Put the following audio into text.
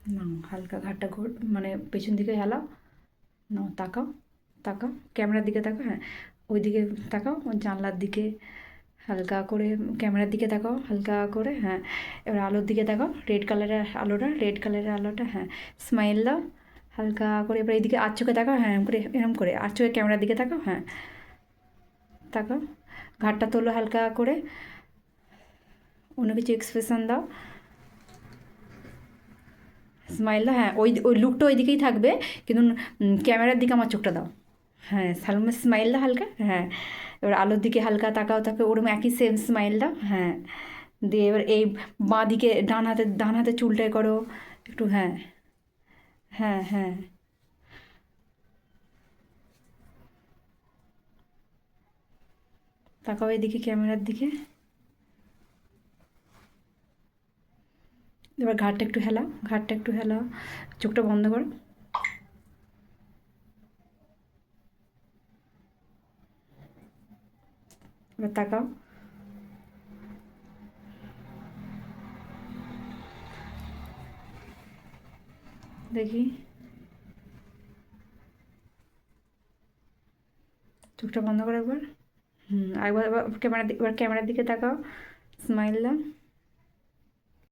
না, হালকা ঘাটটা মানে পেছন দিকে হেলাও। না, তাকাও, তাকাও ক্যামেরার দিকে তাকাও, হ্যাঁ ওইদিকে তাকাও, ওই জানলার দিকে হালকা করে, ক্যামেরার দিকে তাকাও হালকা করে, হ্যাঁ এবার আলোর দিকে তাকাও, রেড কালারের আলোটা, রেড কালারের আলোটা, হ্যাঁ স্মাইল দাও হালকা করে। এবার এইদিকে আর চোখে তাকাও, হ্যাঁ এরম করে আর চোখে ক্যামেরার দিকে তাকাও, হ্যাঁ তাকাও, ঘাটটা তোলো হালকা করে, অন্য কিছু এক্সপ্রেশন দাও, স্মাইল দাও, হ্যাঁ ওই ওই লুকটা ওই দিকেই থাকবে, কিন্তু ক্যামেরার দিকে আমার চোখটা দাও, হ্যাঁ সালমা স্মাইল দাও হালকা, হ্যাঁ এবার আলোর দিকে হালকা তাকাও, তাকে ওরকম একই সেম স্মাইল দাও, হ্যাঁ দিয়ে এবার এই বাঁ দিকে ডান হাতে চুলটাই করো একটু, হ্যাঁ হ্যাঁ হ্যাঁ তাকাও এদিকে ক্যামেরার দিকে। এবার ঘাটটা একটু হেলাও, ঘাটটা একটু হেলাও, চোখটা বন্ধ করো, এবার তাকাও, দেখি চোখটা বন্ধ করো একবার, একবার এবার ক্যামেরার দিকে তাকাও, স্মাইল দাও,